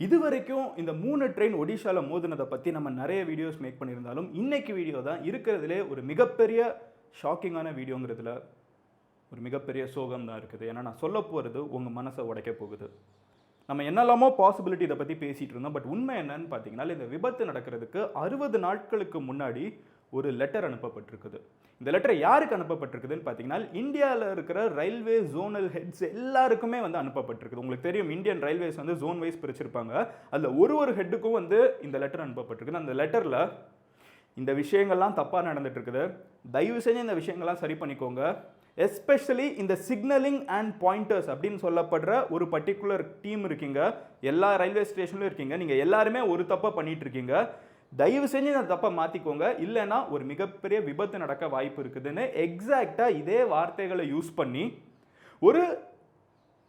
இதுவரைக்கும் இந்த 3 ட்ரெயின் ஒடிஷாவில் மோதினதை பற்றி நம்ம நிறைய வீடியோஸ் மேக் பண்ணியிருந்தாலும் இன்னைக்கு வீடியோ தான் இருக்கிறதுலே ஒரு மிகப்பெரிய ஷாக்கிங்கான வீடியோங்கிறதுல ஒரு மிகப்பெரிய சோகம் தான் இருக்குது. ஏன்னா நான் சொல்ல போகிறது உங்கள் மனசை உடைக்க போகுது. நம்ம என்னெல்லாமோ பாசிபிலிட்டி இதை பற்றி பேசிகிட்டு இருந்தோம். பட் உண்மை என்னன்னு பார்த்தீங்கன்னா, இந்த விபத்து நடக்கிறதுக்கு 60 நாட்களுக்கு முன்னாடி ஒரு லெட்டர் அனுப்பப்பட்டிருக்குது. இந்த லெட்டர் யாருக்கு அனுப்பப்பட்டிருக்குதுன்னு பார்த்தீங்கன்னா, இந்தியாவில் இருக்கிற ரயில்வே ஜோனல் ஹெட்ஸ் எல்லாருக்குமே வந்து அனுப்பப்பட்டிருக்குது. உங்களுக்கு தெரியும், இந்தியன் ரயில்வேஸ் வந்து ஜோன் வைஸ் பிரிச்சிருப்பாங்க. அதில் ஒரு ஹெட்டுக்கும் வந்து இந்த லெட்டர் அனுப்பப்பட்டிருக்குது. அந்த லெட்டரில் இந்த விஷயங்கள்லாம் தப்பாக நடந்துட்டு இருக்குது, தயவு செஞ்சு இந்த விஷயங்கள்லாம் சரி பண்ணிக்கோங்க. எஸ்பெஷலி இந்த சிக்னலிங் அண்ட் பாயிண்டர்ஸ் அப்படின்னு சொல்லப்படுற ஒரு பர்டிகுலர் டீம் இருக்கீங்க, எல்லா ரயில்வே ஸ்டேஷன்லையும் இருக்கீங்க. நீங்கள் எல்லாருமே ஒரு தப்பை பண்ணிட்டு இருக்கீங்க. தயவு செஞ்சு இந்த தப்பை மாற்றிக்கோங்க, இல்லைன்னா ஒரு மிகப்பெரிய விபத்து நடக்க வாய்ப்பு இருக்குதுன்னு எக்ஸாக்டாக இதே வார்த்தைகளை யூஸ் பண்ணி ஒரு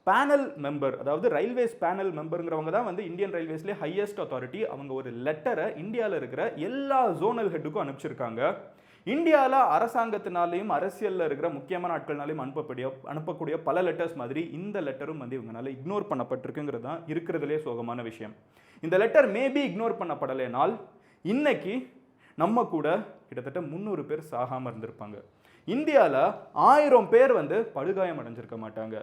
பேனல் மெம்பர், அதாவது ரயில்வேஸ் பேனல் மெம்பருங்கிறவங்க தான் வந்து இந்தியன் ரயில்வேஸ்லேயே ஹையஸ்ட் அத்தாரிட்டி. அவங்க ஒரு லெட்டரை இந்தியாவில் இருக்கிற எல்லா ஜோனல் ஹெட்டுக்கும் அனுப்பிச்சிருக்காங்க. இந்தியாவில் அரசாங்கத்தினாலையும் அரசியலில் இருக்கிற முக்கியமான ஆட்கள்னாலையும் அனுப்பக்கூடிய பல லெட்டர்ஸ் மாதிரி இந்த லெட்டரும் வந்து இவங்களால இக்னோர் பண்ணப்பட்டிருக்குங்கிறது தான் இருக்கிறதுலே சோகமான விஷயம். இந்த லெட்டர் மேபி இக்னோர் பண்ணப்படலைனால் இன்னைக்கு நம்ம கூட கிட்டத்தட்ட 300 பேர் சாகாமல் இருந்திருப்பாங்க. இந்தியாவில் 1000 பேர் வந்து படுகாயம் அடைஞ்சிருக்க மாட்டாங்க.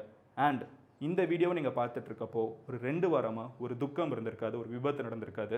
அண்ட் இந்த வீடியோவை நீங்கள் பார்த்துட்டு இருக்கப்போ ஒரு 2 வாரமாக ஒரு துக்கம் இருந்திருக்காது, ஒரு விபத்து நடந்திருக்காது.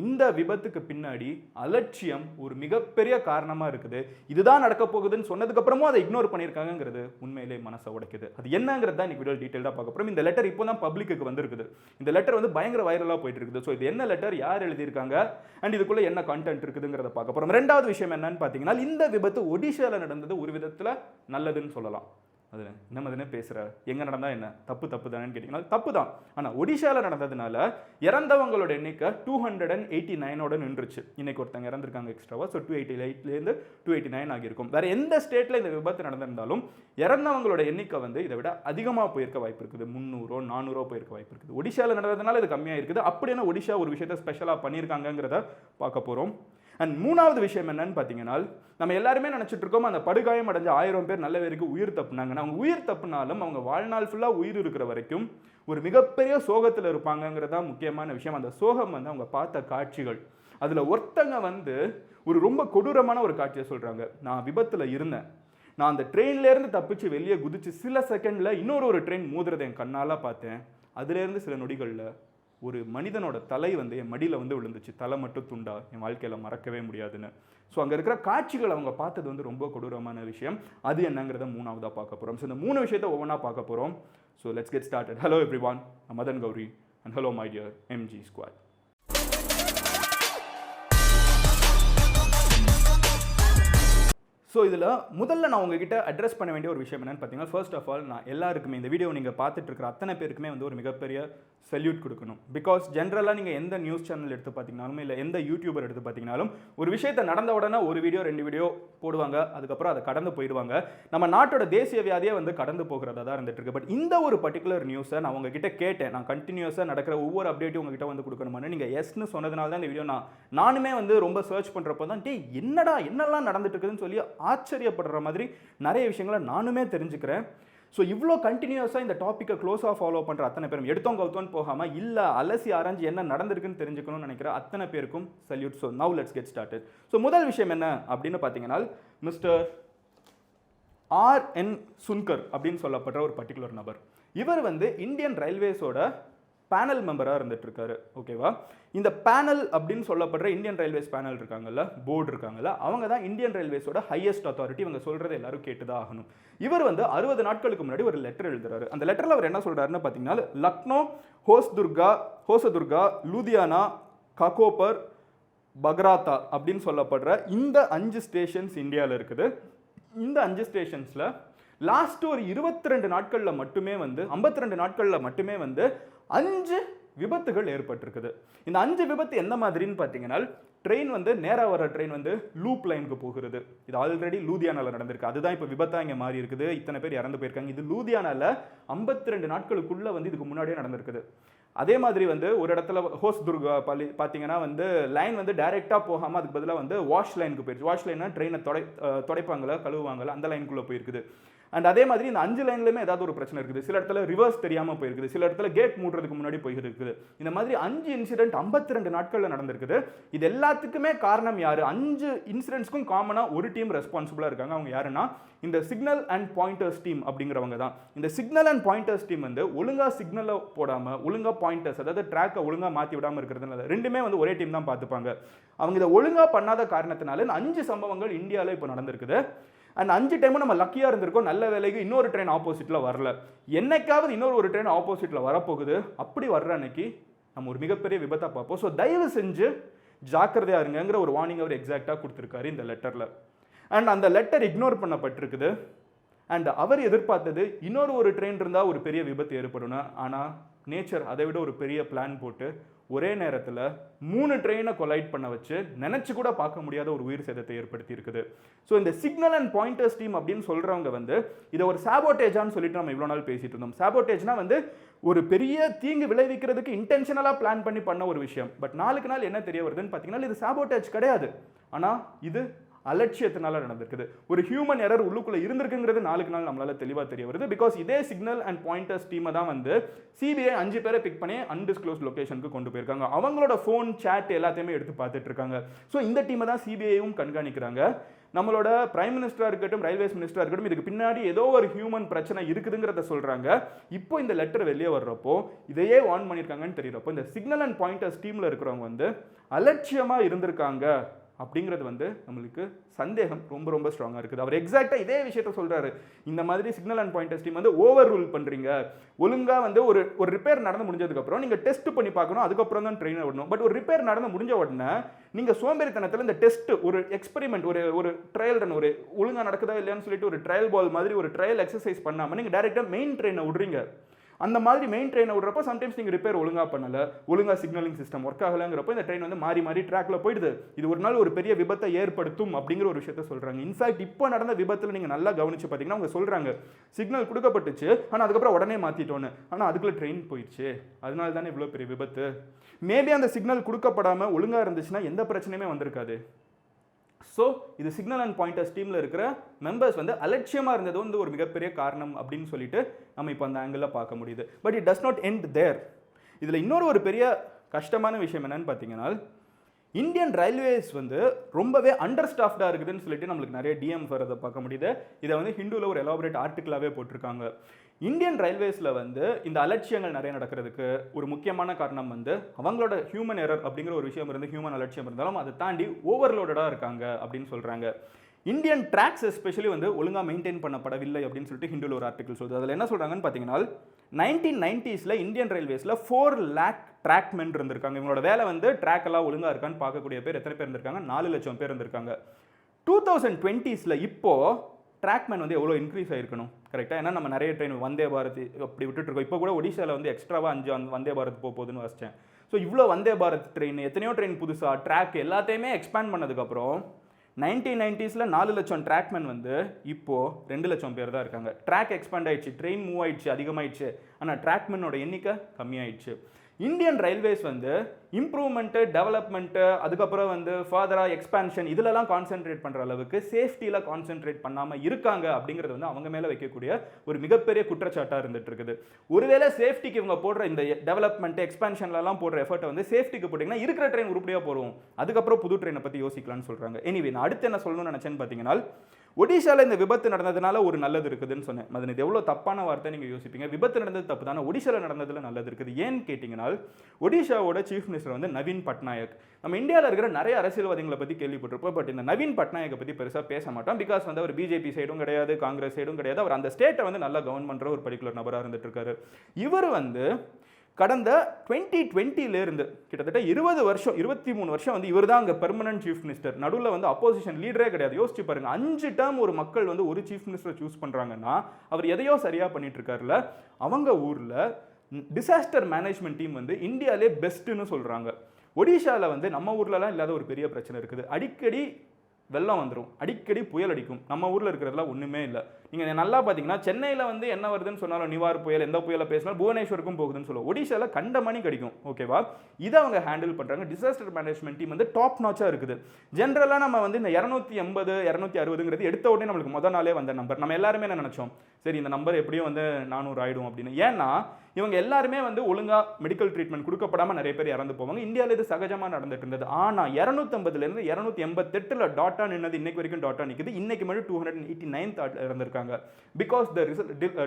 இந்த விபத்துக்கு பின்னாடி அலட்சியம் ஒரு மிகப்பெரிய காரணமாக இருக்குது. இதுதான் நடக்க போகுதுன்னு சொன்னதுக்கப்புறமும் அதை இக்னோர் பண்ணியிருக்காங்கிறது உண்மையிலே மனசை உடைக்குது. அது என்னங்கிறது தான் இன்னைக்கு வீடியோ டீட்டெயிலாக பார்க்க போகிறோம். இந்த லெட்டர் இப்போ தான் பப்ளிக்கு வந்திருக்குது. இந்த லெட்டர் வந்து பயங்கர வைரலாக போயிட்டு இருக்குது. ஸோ இது என்ன லெட்டர், யார் எழுதியிருக்காங்க, அண்ட் இதுக்குள்ளே என்ன கண்டென்ட் இருக்குதுங்கிறத பார்க்க போகிறோம். 2வது விஷயம் என்னன்னு பார்த்தீங்கன்னா, இந்த விபத்து ஒடிஷாவில் நடந்தது ஒரு விதத்தில் நல்லதுன்னு சொல்லலாம். அது நம்ம தானே பேசுகிற, எங்கே நடந்தால் என்ன, தப்பு தானேன்னு கேட்டிங்கன்னா தப்பு தான். ஆனால் ஒடிஷாவில் நடந்ததுனால இறந்தவங்களோட எண்ணிக்கை 289 நின்றுச்சு. இன்னைக்கு ஒருத்தங்க இறந்துருக்காங்க எக்ஸ்ட்ராவாக. ஸோ 288லேருந்து 289 ஆகியிருக்கும். வேறு எந்த ஸ்டேட்டில் இந்த விபத்து நடந்திருந்தாலும் இறந்தவங்களோட எண்ணிக்கை வந்து இதை விட அதிகமாக போயிருக்க வாய்ப்பு இருக்குது. 300 400 போயிருக்க வாய்ப்பு இருக்குது. ஒடிஷாவில் நடந்ததுனால இது கம்மியாக இருக்குது. அப்படின்னா ஒடிஷா ஒரு விஷயத்தை ஸ்பெஷலாக பண்ணியிருக்காங்கிறத பார்க்க போகிறோம். அண்ட் 3வது விஷயம் என்னன்னு பார்த்தீங்கன்னா, நம்ம எல்லாருமே நினச்சிட்டு இருக்கோம் அந்த படுகாயம் அடைஞ்ச 1000 பேர் நல்ல பேருக்கு உயிர் தப்புனாங்கன்னா, அவங்க உயிர் தப்புனாலும் அவங்க வாழ்நாள் ஃபுல்லாக உயிர் இருக்கிற வரைக்கும் ஒரு மிகப்பெரிய சோகத்தில் இருப்பாங்கங்கிறது தான் முக்கியமான விஷயம். அந்த சோகம் வந்து அவங்க பார்த்த காட்சிகள். அதில் ஒருத்தங்க வந்து ஒரு ரொம்ப கொடூரமான ஒரு காட்சியை சொல்கிறாங்க. நான் விபத்தில் இருந்தேன், நான் அந்த ட்ரெயின்லேருந்து தப்பிச்சு வெளியே குதிச்சு சில செகண்டில் இன்னொரு ட்ரெயின் மோதுறதை என் கண்ணால் பார்த்தேன். அதுலேருந்து சில நொடிகளில் ஒரு மனிதனோட தலை வந்து என் மடியில் வந்து விழுந்துச்சு. தலை மட்டும் துண்டா, என் வாழ்க்கையில் மறக்கவே முடியாதுன்னு. ஸோ அங்கே இருக்கிற காட்சிகள் அவங்க பார்த்தது வந்து ரொம்ப கொடூரமான விஷயம். அது என்னங்கிறத 3வதாக பார்க்க போகிறோம். ஸோ இந்த 3 விஷயத்தை ஒவ்வொன்றா பார்க்க போகிறோம். So let's get started. Hello everyone, Madan Gauri and hello my dear MG squad. So இதில் முதல்ல நான் உங்ககிட்ட அட்ரஸ் பண்ண வேண்டிய ஒரு விஷயம் என்னென்னு பார்த்தீங்கன்னா, ஃபர்ஸ்ட் ஆஃப் ஆல் நான் எல்லாருக்குமே இந்த வீடியோ நீங்கள் பார்த்துட்டு இருக்கிற அத்தனை பேருக்குமே வந்து ஒரு மிகப்பெரிய சல்யூட் கொடுக்கணும். பிகாஸ் ஜென்ரலாக நீங்கள் எந்த நியூஸ் சேனல் எடுத்து பார்த்தீங்கனாலும் இல்லை எந்த யூடியூபர் எடுத்து பார்த்தீங்கனாலும் ஒரு விஷயத்தை நடந்த உடனே ஒரு வீடியோ 2 வீடியோ போடுவாங்க, அதுக்கப்புறம் அதை கடந்து போயிடுவாங்க. நம்ம நாட்டோட தேசிய வியாதியே வந்து கடந்து போகிறதா தான் இருந்துட்டு இருக்கு. பட் இந்த ஒரு பர்டிகுலர் நியூஸை நான் உங்ககிட்ட கேட்டேன். நான் கண்டினியூஸாக நடக்கிற ஒவ்வொரு அப்டேட்டும் உங்ககிட்ட வந்து கொடுக்கணுமான்னு நீங்கள் எஸ்ன்னு சொன்னதுனால தான் இந்த வீடியோ நானுமே வந்து ரொம்ப சர்ச் பண்ணுறப்போ தான் என்னெல்லாம் நடந்துட்டு இருக்குதுன்னு சொல்லி ஆச்சரியப்படுற மாதிரி நிறைய விஷயங்களை நானுமே தெரிஞ்சுக்கிறேன். ஸோ இவ்வளோ கண்டினியூஸாக இந்த டாப்பிக்கை க்ளோஸாக ஃபாலோ பண்ணுற அத்தனை பேரும் எடுத்தோம் கவுத்தோன்னு போகாமல் இல்லை அலசி ஆராய்ஞ்சு என்ன நடந்திருக்குன்னு தெரிஞ்சுக்கணும்னு நினைக்கிற அத்தனை பேருக்கும் salute. So now let's get started. So முதல் விஷயம் என்ன அப்படின்னு பார்த்தீங்கன்னா, மிஸ்டர் RN சுன்கர் அப்படின்னு சொல்லப்படுற ஒரு பர்டிகுலர் நபர். இவர் வந்து இந்தியன் ரயில்வேஸோட பேனல் மெம்பராக இருந்துட்டு இருக்காரு. ஓகேவா? இந்த பேனல் அப்படின்னு சொல்லப்படுற இந்தியன் ரயில்வேஸ் பேனல் இருக்காங்கல்ல, போர்டு இருக்காங்கல்ல, அவங்க தான் இந்தியன் ரயில்வேஸோட ஹையஸ்ட் அத்தாரிட்டி. இவங்க சொல்கிறத எல்லாரும் கேட்டுதான் ஆகணும். இவர் வந்து 60 நாட்களுக்கு முன்னாடி ஒரு லெட்டர் எழுதுறாரு. அந்த லெட்டரில் அவர் என்ன சொல்கிறாருன்னு பார்த்தீங்கன்னா, லக்னோ, ஹோசதுர்கா, லூதியானா, ககோபர், பக்ராத்தா அப்படின்னு சொல்லப்படுற இந்த 5 ஸ்டேஷன்ஸ் இந்தியாவில் இருக்குது. இந்த 5 ஸ்டேஷன்ஸில் லாஸ்ட் ஒரு 22 நாட்களில் மட்டுமே வந்து 52 நாட்களில் மட்டுமே வந்து 5 விபத்துகள் ஏற்பட்டிருக்குது. இந்த 5 விபத்து எந்த மாதிரின்னு பார்த்தீங்கன்னா, ட்ரெயின் வந்து நேராக வர ட்ரெயின் வந்து லூப் லைனுக்கு போகிறது. இது ஆல்ரெடி லூதியானாவில் நடந்திருக்கு. அதுதான் இப்போ விபத்தாக இங்கே மாறி இருக்குது. இத்தனை பேர் இறந்து போயிருக்காங்க. இது லூதியானாவில் 52 நாட்களுக்குள்ளே வந்து இதுக்கு முன்னாடியே நடந்திருக்குது. அதே மாதிரி வந்து ஒரு இடத்துல ஹோஸ்துர்கா பார்த்தீங்கன்னா வந்து லைன் வந்து டைரெக்டாக போகாமல் அதுக்கு பதிலாக வந்து வாஷ் லைனுக்கு போயிடுச்சு. வாஷ் லைன்னா ட்ரெயினை துடைப்பாங்களா, கழுவுவாங்களா, அந்த லைனுக்குள்ளே போயிருக்குது. அண்ட் அதே மாதிரி இந்த 5 லைன்லையுமே ஏதாவது ஒரு பிரச்சனை இருக்குது. சில இடத்துல ரிவர்ஸ் தெரியாமல் போயிருக்குது, சில இடத்துல கேட் மூடுறதுக்கு முன்னாடி போயிருக்குது. இந்த மாதிரி 5 இன்சிடென்ட் 52 நாட்களில் நடந்திருக்குது. இது எல்லாத்துக்குமே காரணம் யாரு? 5 இன்சிடென்ட்ஸ்க்கும் காமனாக ஒரு டீம் ரெஸ்பான்சிபிளாக இருக்காங்க. அவங்க யாருன்னா இந்த சிக்னல் அண்ட் பாயிண்டர்ஸ் டீம் அப்படிங்கிறவங்க தான். இந்த சிக்னல் அண்ட் பாயிண்டர்ஸ் டீம் வந்து ஒழுங்கா சிக்னலை போடாமல் ஒழுங்கா பாயிண்டர்ஸ், அதாவது ட்ராக்கை ஒழுங்கா மாற்றி விடாமல் இருக்கிறதுனால ரெண்டுமே வந்து ஒரே டீம் தான் பார்த்துப்பாங்க. அவங்க இதை ஒழுங்கா பண்ணாத காரணத்தினால இந்த 5 சம்பவங்கள் இந்தியாவில் இப்போ நடந்திருக்குது. அண்ட் 5 டைமும் நம்ம லக்கியாக இருந்திருக்கோம். நல்ல வேலைக்கு இன்னொரு ட்ரெயின் ஆப்போசிட்டில் வரல. என்னைக்காவது இன்னொரு ட்ரெயின் ஆப்போசிட்டில் வரப்போகுது. அப்படி வர்ற அன்னைக்கு நம்ம ஒரு மிகப்பெரிய விபத்தை பார்ப்போம். ஸோ தயவு செஞ்சு ஜாக்கிரதையாக இருங்கிற ஒரு வார்னிங் அவர் எக்ஸாக்டாக கொடுத்துருக்காரு இந்த லெட்டரில். அண்ட் அந்த லெட்டர் இக்னோர் பண்ணப்பட்டிருக்குது. அண்ட் அவர் எதிர்பார்த்தது இன்னொரு ட்ரெயின் இருந்தால் ஒரு பெரிய விபத்து ஏற்படும். ஆனால் நேச்சர் அதை விட ஒரு பெரிய பிளான் போட்டு ஒரே நேரத்தில் 3 ட்ரெயினை கொலைட் பண்ண வச்சு நினச்சி கூட பார்க்க முடியாத ஒரு உயிர் சேதத்தை ஏற்படுத்தி இருக்குது. ஸோ இந்த சிக்னல் அண்ட் பாயிண்டர்ஸ் டீம் அப்படின்னு சொல்கிறவங்க வந்து இதை ஒரு சாபோட்டேஜான்னு சொல்லிட்டு நம்ம இவ்வளோ நாள் பேசிட்டு இருந்தோம். சாபோட்டேஜ்னா வந்து ஒரு பெரிய தீங்கு விளைவிக்கிறதுக்கு இன்டென்ஷனலாக பிளான் பண்ணி பண்ண ஒரு விஷயம். பட் நாளுக்கு நாள் என்ன தெரிய வருதுன்னு பார்த்தீங்கன்னா இது சாபோட்டேஜ் கிடையாது. ஆனால் இது அலட்சியத்தினால நடந்திருக்குது. ஒரு ஹியூமன் எரர் உள்ளுக்குள்ள இருந்திருக்குங்கிறது நாளுக்கு நாள் நம்மளால தெளிவாக தெரிய வருது. பிகாஸ் இதே சிக்னல் அண்ட் பாயிண்டர்ஸ் டீமை தான் வந்து சிபிஐ 5 பேரை பிக் பண்ணி அன்டிஸ்க்ளோஸ் லொகேஷனுக்கு கொண்டு போயிருக்காங்க. அவங்களோட ஃபோன் சேட் எல்லாத்தையுமே எடுத்து பார்த்துட்டு இருக்காங்க. ஸோ இந்த டீமை தான் சிபிஐயும் கண்காணிக்கிறாங்க. நம்மளோட பிரைம் மினிஸ்டராக இருக்கட்டும், ரயில்வேஸ் மினிஸ்டராக இருக்கட்டும், இதுக்கு பின்னாடி ஏதோ ஒரு ஹியூமன் பிரச்சனை இருக்குதுங்கிறத சொல்றாங்க. இப்போ இந்த லெட்டர் வெளியே வர்றப்போ இதையே வார்ன் பண்ணியிருக்காங்கன்னு தெரியறப்போ இந்த சிக்னல் அண்ட் பாயிண்டர்ஸ் டீமில் இருக்கிறவங்க வந்து அலட்சியமாக இருந்திருக்காங்க அப்படிங்கிறது வந்து நம்மளுக்கு சந்தேகம் ரொம்ப ரொம்ப ஸ்ட்ராங்காக இருக்குது. அவர் எக்ஸாக்டாக இதே விஷயத்த சொல்கிறாரு. இந்த மாதிரி சிக்னல் அண்ட் பாயிண்டர்ஸ் டீம் வந்து ஓவர் ரூல் பண்ணுறீங்க. ஒழுங்காக வந்து ஒரு ரிப்பேர் நடந்து முடிஞ்சதுக்கப்புறம் நீங்கள் டெஸ்ட் பண்ணி பார்க்கணும், அதுக்கப்புறம் தான் ட்ரெயினை விடணும். பட் ஒரு ரிப்பேர் நடந்து முடிஞ்ச உடனே நீங்கள் சோம்பேறித்தனத்தில் இந்த டெஸ்ட் ஒரு எக்ஸ்பெரிமெண்ட் ஒரு ட்ரையல் ரன் ஒரு ஒழுங்காக நடக்குதா இல்லையான்னு சொல்லிட்டு ஒரு ட்ரையல் பால் மாதிரி ஒரு ட்ரையல் எக்ஸசைஸ் பண்ணாமல் நீங்கள் டேரெக்டாக மெயின் ட்ரெயினை விடுறீங்க. அந்த மாதிரி மெயின் ட்ரெயினை விடுறப்போ சம்டைம்ஸ் நீங்கள் ரிப்பேர் ஒழுங்காக பண்ணலை, ஒழுங்காக சிக்னலிங் சிஸ்டம் ஒர்க் ஆகலைங்கிறப்போ இந்த ட்ரெயின் வந்து மாறி ட்ராக்ல போயிடுது. இது ஒரு நாள் ஒரு பெரிய விபத்தை ஏற்படுத்தும் அப்படிங்கிற ஒரு விஷயத்த சொல்கிறாங்க. இன்ஃபேக்ட் இப்போ நடந்த விபத்தில் நீங்கள் நல்லா கவனிச்சு பார்த்தீங்கன்னா அவங்க சொல்கிறாங்க சிக்னல் கொடுக்கப்பட்டுச்சு, ஆனால் அதுக்கப்புறம் உடனே மாற்றிட்டோன்னு. ஆனால் அதுக்குள்ளே ட்ரெயின் போயிடுச்சு, அதனால தானே இவ்வளோ பெரிய விபத்து. மேபி அந்த சிக்னல் கொடுக்கப்படாமல் ஒழுங்காக இருந்துச்சுன்னா எந்த பிரச்சனையுமே வந்திருக்காது. ஸோ இது சிக்னல் அண்ட் பாயிண்டர்ஸ் டீமில் இருக்கிற மெம்பர்ஸ் வந்து அலட்சியமாக இருந்தது வந்து ஒரு மிகப்பெரிய காரணம் அப்படின்னு சொல்லிட்டு நம்ம இப்போ அந்த ஆங்கிளில் பார்க்க முடியுது. But it does not end there. இதில் இன்னொரு பெரிய கஷ்டமான விஷயம் என்னன்னு பார்த்தீங்கன்னா இந்தியன் ரயில்வேஸ் வந்து ரொம்பவே அண்டர் ஸ்டாஃப்டாக இருக்குதுன்னு சொல்லிட்டு நம்மளுக்கு நிறைய டிஎம் வரதை பார்க்க முடியுது. இதை வந்து ஹிந்துவில் ஒரு எலாபரேட் ஆர்டிக்கலாகவே போட்டிருக்காங்க. இந்தியன் ரயில்வேஸில் வந்து இந்த அலட்சியங்கள் நிறைய நடக்கிறதுக்கு ஒரு முக்கியமான காரணம் வந்து அவங்களோட ஹியூமன் எரர் அப்படிங்கிற ஒரு விஷயம் இருந்து ஹியூமன் அலட்சியம் இருந்தாலும் அதை தாண்டி ஓவர்லோடடாக இருக்காங்க அப்படின்னு சொல்கிறாங்க. இந்தியன் ட்ராக்ஸ் எஸ்பெஷலி வந்து ஒழுங்காக மெயின்டைன் பண்ணப்படவில்லை அப்படின்னு சொல்லிட்டு ஹிந்துவில் ஒரு ஆர்டிகல் சொல்லுது. அதில் என்ன சொல்கிறாங்கன்னு பார்த்தீங்கன்னா 1990s இந்தியன் ரயில்வேஸில் 4 lakh ட்ராக்மென் இருந்திருக்காங்க. இவங்களோட வேலை வந்து ட்ராக் எல்லாம் ஒழுங்காக இருக்கான்னு பார்க்கக்கூடிய பேர் எத்தனை பேர் இருந்திருக்காங்க? 4 லட்சம் பேர் இருந்திருக்காங்க. 2020s இப்போது ட்ராக்மேன் வந்து எவ்வளோ இன்க்ரீஸ் ஆகிருக்கணும் கரெக்டாக? ஏன்னா நம்ம நிறைய ட்ரெயின் வந்தே பாரத் அப்படி விட்டுட்டுருக்கோம். இப்போ கூட ஒடிசாவில் வந்து எக்ஸ்ட்ராவாக 5 வந்தே பாரத் போகுதுன்னு வச்சேன். ஸோ இவ்வளோ வந்தே பாரத் ட்ரெயின் எத்தனையோ ட்ரெயின் புதுசாக ட்ராக் எல்லாத்தையுமே எக்ஸ்பேண்ட் பண்ணதுக்கப்புறம் 1990s 4 லட்சம் ட்ராக்மேன் வந்து இப்போது 2 லட்சம் பேர் தான் இருக்காங்க. ட்ராக் எக்ஸ்பேண்ட் ஆயிடுச்சு, ட்ரெயின் மூவ் ஆயிடுச்சு, அதிகமாகிடுச்சு, ஆனால் ட்ராக்மேனோட எண்ணிக்கை கம்மியாயிடுச்சு. இந்தியன் ரயில்வேஸ் வந்து இம்ப்ரூவ்மெண்ட்டு, டெவலப்மெண்ட்டு, அதுக்கப்புறம் வந்து ஃபர்தராக எக்ஸ்பான்ஷன் இதிலலாம் கான்சென்ட்ரேட் பண்ணுற அளவுக்கு சேஃப்டியில் கான்சென்ட்ரேட் பண்ணாமல் இருக்காங்க அப்படிங்கிறது வந்து அவங்க மேலே வைக்கக்கூடிய ஒரு மிகப்பெரிய குற்றச்சாட்டாக இருந்துட்டு இருக்குது. ஒருவேளை சேஃப்டிக்கு இவங்க போடுற இந்த டெவலப்மெண்ட் எக்ஸ்பான்ஷன்லாம் போடுற எஃபர்ட்டை வந்து சேஃப்டிக்கு போட்டிங்கன்னா இருக்கிற ட்ரெயின் உருப்படியாக போடுவோம், அதுக்கப்புறம் புது ட்ரெயினை பற்றி யோசிக்கலாம்னு சொல்கிறாங்க. எனிவே நான் அடுத்து என்ன சொல்லணும்னு நினச்சேன்னு பார்த்தீங்கன்னா ஒடிஷாவில் இந்த விபத்து நடந்ததுனால ஒரு நல்லது இருக்குதுன்னு சொன்னேன். அது இது எவ்வளோ தப்பான வார்த்தை நீங்கள் யோசிப்பீங்க. விபத்து நடந்தது தப்பு தானே, ஒடிஷாவில் நடந்ததில் நல்லது இருக்குது. ஏன்னு கேட்டிங்கன்னா ஒடிஷாவோட சீஃப் மினிஸ்டர் வந்து நவீன் பட்நாயக். நம்ம இந்தியாவில் இருக்கிற நிறைய அரசியல்வாதிகளை பற்றி கேள்விப்பட்டிருப்போம். பட் இந்த நவீன் பட்நாயக்கை பற்றி பெருசாக பேச மாட்டோம். பிகாஸ் வந்து அவர் பிஜேபி சைடும் கிடையாது, காங்கிரஸ் சைடும் கிடையாது. அவர் அந்த ஸ்டேட்டை வந்து நல்லா கவர்ன் பண்ணுற ஒரு பர்டிகுலர் நபராக இருந்துட்டு இருக்காரு. இவர் வந்து கடந்த 2020 கிட்டத்தட்ட 23 வருஷம் வந்து இவர் தான் அங்கே பெர்மனன்ட் சீஃப் மினிஸ்டர். நடுவில் வந்து அப்போசிஷன் லீடரே கிடையாது. யோசிச்சு பாருங்க, 5 டேர்ம் ஒரு மக்கள் வந்து ஒரு சீஃப் மினிஸ்டரை சூஸ் பண்ணுறாங்கன்னா அவர் எதையோ சரியாக பண்ணிட்டு இருக்காருல்ல. அவங்க ஊரில் டிசாஸ்டர் மேனேஜ்மெண்ட் டீம் வந்து இந்தியாவிலே பெஸ்ட்டுன்னு சொல்கிறாங்க. ஒடிஷாவில் வந்து நம்ம ஊர்லலாம் இல்லாத ஒரு பெரிய பிரச்சனை இருக்குது. அடிக்கடி வெள்ளம் வந்துடும், அடிக்கடி புயல் அடிக்கும். நம்ம ஊரில் இருக்கிறதுலாம் ஒன்றுமே இல்லை. நீங்கள் நல்லா பார்த்தீங்கன்னா சென்னையில் வந்து என்ன வருதுன்னு சொன்னாலும் நிவார் புயல் எந்த புயலை பேசினாலும் புவனேஸ்வருக்கும் போகுதுன்னு சொல்லுவோம். ஒடிஷாவில் கண்ட மணி கிடைக்கும். ஓகேவா, இதை அவங்க ஹேண்டில் பண்ணுறாங்க. டிசாஸ்டர் மேனேஜ்மெண்ட் டீம் வந்து டாப் நாச்சாக இருக்குது. ஜென்ரலாக நம்ம வந்து இந்த 280 260ங்கிறது எடுத்த உடனே நம்மளுக்கு முதல் நாளே வந்த நம்பர். நம்ம எல்லாருமே என்ன நினச்சோம், சரி இந்த நம்பர் எப்படியும் வந்து 400 ஆகிடும் அப்படின்னு. ஏன்னா இவங்க எல்லாருமே வந்து ஒழுங்காக மெடிக்கல் ட்ரீட்மெண்ட் கொடுக்கப்படாமல் நிறைய பேர் இறந்து போவாங்க. இந்தியாவில் இது சகஜமாக நடந்துட்டு இருந்தது. ஆனால் 250லேருந்து 288 டாட்டா நின்னது இன்னைக்கு வரைக்கும் டாட்டா நிற்குது. இன்னைக்கு மட்டும் 289 இறந்துருக்காங்க. Because the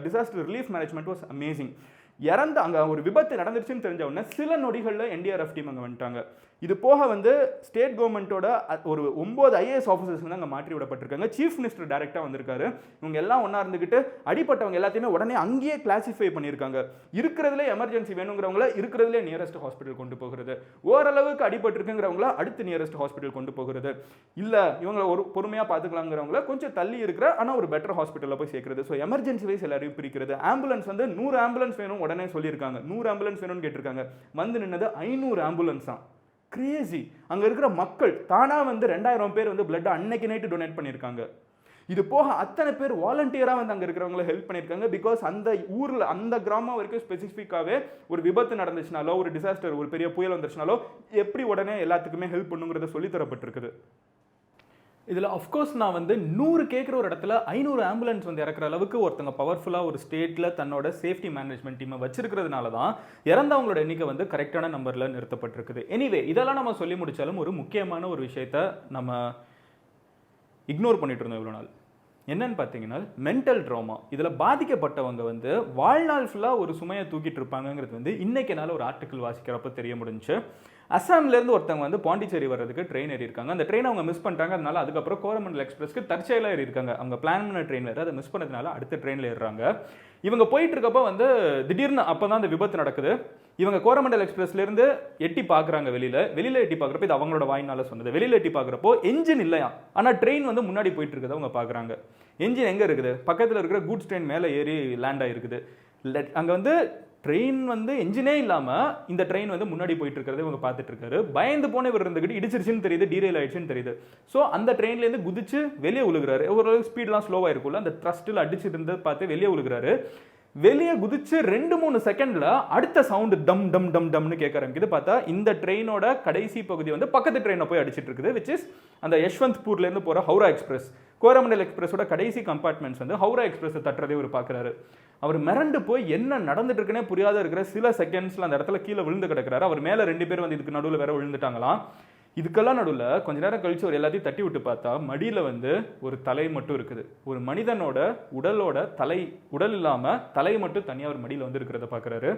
disaster relief management was amazing. இறந்து அங்கே ஒரு விபத்து நடந்துருச்சுன்னு தெரிஞ்ச உடனே சில நொடிகளில் என்டிஆர்எஃப் டீம் அங்கே வந்துட்டாங்க. இது போக வந்து ஸ்டேட் கவர்மெண்ட்டோட ஒரு 9 ஐஏஎஸ் ஆஃபீஸர்ஸ் வந்து அங்கே மாற்றி விடப்பட்டிருக்காங்க. சீஃப் மினிஸ்டர் டைரக்டாக வந்திருக்காரு. இவங்க எல்லாம் ஒன்றா இருந்துக்கிட்டு அடிப்பட்டவங்க எல்லாத்தையுமே உடனே அங்கேயே கிளாசிஃபை பண்ணியிருக்காங்க. இருக்கிறதுலே எமர்ஜென்சி வேணுங்கிறவங்கள இருக்கிறதுலே நியரஸ்ட் ஹாஸ்பிட்டல் கொண்டு போகிறது, ஓரளவுக்கு அடிபட்டிருக்குங்கிறவங்கள அடுத்து நியரஸ்ட் ஹாஸ்பிட்டல் கொண்டு போகிறது, இல்லை இவங்களை ஒரு பொறுமையாக பார்த்துக்கலாங்கிறவங்கள கொஞ்சம் தள்ளி இருக்கிற ஆனால் ஒரு பெட்டர் ஹாஸ்பிட்டலில் போய் சேர்க்கிறது. ஸோ எமர்ஜென்சி வைஸ் எல்லாரையும் பிரிக்கிறது. ஆம்புலன்ஸ் வந்து 100 ஆம்புலன்ஸ் வேணும் உடனே சொல்லியிருக்காங்க. 100 ஆம்புலன்ஸ் வேணும்னு கேட்டிருக்காங்க. வந்து நின்னது 500 ஆம்புலன்ஸ் தான். கிரேசி. அங்கே இருக்கிற மக்கள் தானாக வந்து 2000 பேர் வந்து பிளட் அன்னைக்கு நைட்டு டொனேட் பண்ணியிருக்காங்க. இது போக அத்தனை பேர் வாலண்டியராக வந்து அங்கே இருக்கிறவங்கள ஹெல்ப் பண்ணியிருக்காங்க. பிகாஸ் அந்த ஊரில் அந்த கிராமம் வரைக்கும் ஸ்பெசிஃபிக்காகவே ஒரு விபத்து நடந்துச்சுனாலோ ஒரு டிசாஸ்டர் ஒரு பெரிய புயல் வந்துச்சுனாலோ எப்படி உடனே எல்லாத்துக்குமே ஹெல்ப் பண்ணுங்கிறத சொல்லித்தரப்பட்டிருக்குது. இதில் அஃப்கோர்ஸ் நான் வந்து 100 கேட்குற ஒரு இடத்துல 500 ஆம்புலன்ஸ் வந்து இறக்குற அளவுக்கு ஒருத்தங்க பவர்ஃபுல்லாக ஒரு ஸ்டேட்டில் தன்னோட சேஃப்டி மேனேஜ்மெண்ட் டீமை வச்சிருக்கிறதுனால தான் இறந்தவங்களோட எண்ணிக்கை வந்து கரெக்டான நம்பரில் நிறுத்தப்பட்டிருக்குது. எனிவே இதெல்லாம் நம்ம சொல்லி முடித்தாலும் ஒரு முக்கியமான ஒரு விஷயத்த நம்ம இக்னோர் பண்ணிட்டு இருந்தோம் இவ்வளோ நாள். என்னன்னு பார்த்தீங்கன்னா மென்டல் ட்ராமா. இதில் பாதிக்கப்பட்டவங்க வந்து வாழ்நாள் ஃபுல்லாக ஒரு சுமையை தூக்கிட்டு இருப்பாங்கிறது வந்து இன்னைக்கு என்னால் ஒரு ஆர்டிக்கல் வாசிக்கிறப்ப தெரிய முடிஞ்சு. அசாம்லேருந்து ஒருத்தவங்க வந்து பாண்டிச்சேரி வர்றதுக்கு ட்ரெயின் ஏறி இருக்காங்க. அந்த ட்ரெயின் அவங்க மிஸ் பண்ணிட்டாங்க. அதனால அதுக்கப்புறம் கோரமண்டல் எக்ஸ்பிரஸ்க்கு தற்செயலாக ஏறி இருக்காங்க. அவங்க பிளான் பண்ண ட்ரெயினில் ஏறி அதை மிஸ் பண்ணதுனால அடுத்த ட்ரெயினில் ஏறுறாங்க. இவங்க போயிட்டு இருக்கப்போ வந்து திடீர்னு அப்போ தான் அந்த விபத்து நடக்குது. இவங்க கோரமண்டல் எக்ஸ்பிரஸ்லேருந்து எட்டி பார்க்குறாங்க. வெளியில் எட்டி பார்க்குறப்ப இது அவங்களோட வாயினால சொன்னது. வெளியில் எட்டி பார்க்குறப்போ என்ஜின் இல்லையா, ஆனால் ட்ரெயின் வந்து முன்னாடி போயிட்டு இருக்குது. அவங்க பார்க்குறாங்க என்ஜின் எங்கே இருக்குது, பக்கத்தில் இருக்கிற கூட்ஸ் ட்ரெயின் மேலே ஏறி லேண்ட் ஆகிருக்குது. அங்கே வந்து ட்ரெயின் வந்து என்ஜினே இல்லாமல் இந்த ட்ரெயின் வந்து முன்னாடி போயிட்டு இருக்கிறத இவங்க பார்த்துட்டு இருக்காரு. பயந்து போன இவர் இருந்துக்கிட்டு இடிச்சிருச்சுன்னு தெரியுது, டீரெயில் ஆயிடுச்சுன்னு தெரியுது. ஸோ அந்த ட்ரெயின்லேருந்து குதிச்சு வெளியே விழுகிறாரு. ஓரளவுக்கு ஸ்பீட்லாம் ஸ்லோவாக இருக்கும்ல, அந்த த்ரஸ்ட்டில் அடிச்சுட்டு இருந்தது பார்த்து வெளியே விழுகிறாரு. வெளியே குதிச்சு 2-3 செகண்ட்ல அடுத்த சவுண்டு டம் டம் டம் டம்னு கேட்க ஆரம்பிக்குது. பார்த்தா இந்த ட்ரெயினோட கடைசி பகுதி வந்து பக்கத்து ட்ரெயினை போய் அடிச்சிட்டு இருக்குது. விச் இஸ் அந்த யஷ்வந்த்பூர்லேருந்து போகிற ஹவுரா எக்ஸ்பிரஸ். கோரமண்டல் எக்ஸ்பிரஸோட கடைசி கம்பார்ட்மெண்ட்ஸ் வந்து ஹவுரா எக்ஸ்பிரஸை தட்டுறதே அவர் பார்க்குறாரு. அவர் மிரண்டு போய் என்ன நடந்துட்டு இருக்குன்னே புரியாத இருக்கிற சில செகண்ட்ஸ்ல அந்த இடத்துல கீழே விழுந்து கிடக்கிறாரு. அவர் மேலே 2 பேர் வந்து இதுக்கு நடுவில் வேற விழுந்துட்டாங்களாம். இதுக்கெல்லாம் நடுவில் கொஞ்ச நேரம் கழிச்சு ஒரு எல்லாத்தையும் தட்டி விட்டு பார்த்தா மடியில் வந்து ஒரு தலை மட்டும் இருக்குது. ஒரு மனிதனோட உடல் இல்லாமல் தலை மட்டும் தனியாக ஒரு மடியில் வந்து இருக்கிறத பார்க்குறாரு.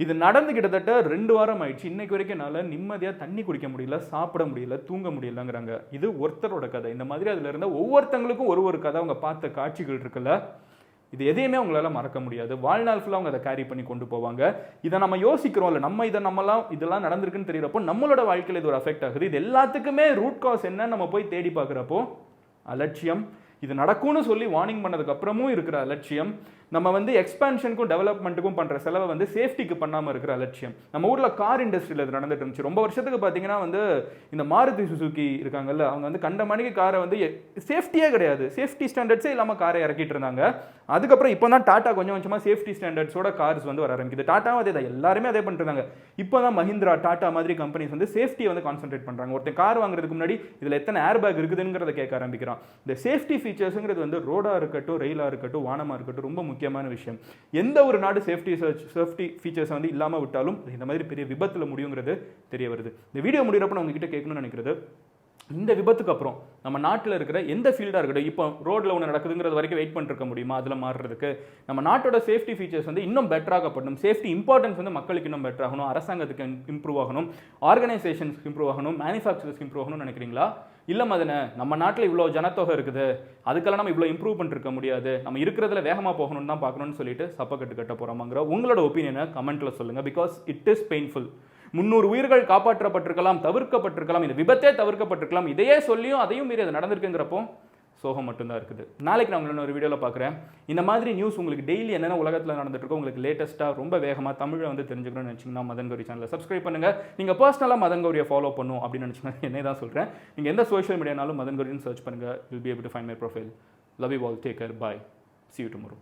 இது நடந்து கிட்டத்தட்ட 2 வாரம் ஆயிடுச்சு. இன்னைக்கு வரைக்கும் என்னால் நிம்மதியாக தண்ணி குடிக்க முடியல, சாப்பிட முடியல, தூங்க முடியலங்கிறாங்க. இது ஒருத்தரோட கதை. இந்த மாதிரி அதில் இருந்த ஒவ்வொருத்தங்களுக்கும் ஒரு கதை, அவங்க பார்த்த காட்சிகள் இருக்குல்ல, இது எதையுமே அவங்களால மறக்க முடியாது. வாழ்நாள் ஃபுல்லாக அவங்க அதை கேரி பண்ணி கொண்டு போவாங்க. இதை நம்ம யோசிக்கிறோம்ல, இதெல்லாம் நடந்திருக்குன்னு தெரியறப்போ நம்மளோட வாழ்க்கையில் இது ஒரு அஃபெக்ட் ஆகுது. இது எல்லாத்துக்குமே ரூட் காஸ் என்னன்னு நம்ம போய் தேடி பார்க்குறப்போ அலட்சியம். இது நடக்கும்னு சொல்லி வார்னிங் பண்ணதுக்கு அப்புறமும் இருக்கிற அலட்சியம். நம்ம வந்து எக்ஸ்பான்ஷனுக்கும் டெவலப்மெண்ட்டுக்கும் பண்ணுற செலவை வந்து சேஃப்டிக்கு பண்ணாமல் இருக்கிற அலட்சியம். நம்ம ஊரில் கார் இண்டஸ்ட்ரியில் இது நடந்துட்டு இருந்துச்சு. ரொம்ப வருஷத்துக்கு பார்த்தீங்கன்னா வந்து இந்த மாருதி சுசுகி இருக்காங்கல்ல, அவங்க வந்து கண்ட மணிக்கு காரை வந்து சேஃப்டியே கிடையாது, சேஃப்டி ஸ்டாண்டர்ட்ஸே இல்லாமல் காரை இறக்கிட்டு இருந்தாங்க. அதுக்கப்புறம் இப்போ தான் டாட்டா கொஞ்சம் கொஞ்சமாக சேஃப்டி ஸ்டாண்டர்ட்ஸோட கார்ஸ் வந்து வர ஆரம்பிக்குது. டாட்டாவும் அதே தான், எல்லாருமே அதே பண்ணிருந்தாங்க. இப்போ தான் மஹிந்திரா, டாட்டா மாதிரி கம்பெனிஸ் வந்து சேஃப்டியை வந்து கான்சென்ட்ரேட் பண்ணுறாங்க. ஒருத்தன் கார் வாங்குறதுக்கு முன்னாடி இதில் எத்தனை ஏர் பேக் இருக்குதுங்கிறத கேட்க ஆரம்பிக்கிறான். இந்த சேஃப்டி ஃபீச்சர்ஸுங்கிறது வந்து ரோடாக இருக்கட்டும், ரயிலாக இருக்கட்டும், வானமாக இருக்கட்டும் ரொம்ப முக்கியமான விஷயம். எந்த ஒரு நாடு சேஃப்டி ஃபீச்சர்ஸ் வந்து இல்லாமல் விட்டாலும் இந்த மாதிரி பெரிய விபத்தில் முடியுங்கிறது தெரிய வருது. இந்த வீடியோ முடிகிறப்ப நான் உங்ககிட்ட கேட்கணும்னு நினைக்கிறது, இந்த விபத்துக்கு அப்புறம் நம்ம நாட்டில் இருக்கிற எந்த ஃபீல்டாக இருக்கட்டும், இப்போ ரோட்டில் ஒன்று நடக்குதுங்கிறது வரைக்கும் வெயிட் பண்ணிருக்க முடியுமா? அதில் மாறுறதுக்கு நம்ம நாட்டோட சேஃப்டி ஃபீச்சர்ஸ் வந்து இன்னும் பெட்டராகப்படணும். சேஃப்டி இம்பார்ட்டன்ஸ் வந்து மக்களுக்கு இன்னும் பெட்டர் ஆகணும், அரசாங்கத்துக்கு இம்ப்ரூவ் ஆகணும், ஆர்கனைசேஷன்ஸ்க்கு இம்ப்ரூவ் ஆகணும், மேனுஃபேக்சரர்ஸ்க்கு இம்ப்ரூவ் ஆகணும்னு நினைக்கிறீங்களா? இல்லை மதனை, நம்ம நாட்டில் இவ்வளோ ஜனத்தொகை இருக்குது, அதுக்கெல்லாம் நம்ம இவ்வளோ இம்ப்ரூவ் பண்ணிருக்க முடியாது, நம்ம இருக்கிறதுல வேகமாக போகணும்னு தான் பார்க்கணும்னு சொல்லிட்டு சப்பக்கட்டு கட்ட போகிறோமாங்கிற உங்களோட ஒப்பீனியனை கமெண்ட்டில் சொல்லுங்கள். Because it is painful. 300 உயிர்கள் காப்பாற்றப்பட்டிருக்கலாம், தவிர்க்கப்பட்டிருக்கலாம், இந்த விபத்தே தவிர்க்கப்பட்டிருக்கலாம். இதையே சொல்லியும் அதையும் மீறி அது நடந்திருக்குங்கிறப்போ சோகம் மட்டும்தான் இருக்குது. நாளைக்கு நான் உங்களை ஒரு வீடியோவில் பார்க்குறேன். இந்த மாதிரி நியூஸ் உங்களுக்கு டெய்லி என்னென்ன உலகத்தில் நடந்துட்டு இருக்கோ, உங்களுக்கு லேட்டஸ்ட்டாக ரொம்ப வேகமாக தமிழை வந்து தெரிஞ்சுக்கணும்னு நினச்சிங்கன்னா மதன் கௌரி சேனலை சப்ஸ்கிரைப் பண்ணுங்கள். நீங்கள் பர்சனலாக மதன் கௌரியை ஃபாலோ பண்ணும் அப்படின்னு நினச்சிங்கன்னா என்னை தான் சொல்கிறேன். நீங்கள் எந்த சோஷியல் மீடியானாலும் மதன் கௌரின்னு சர்ச் பண்ணுங்கள். Will be able to find my profile. Love you all. Take care. Bye. See you tomorrow.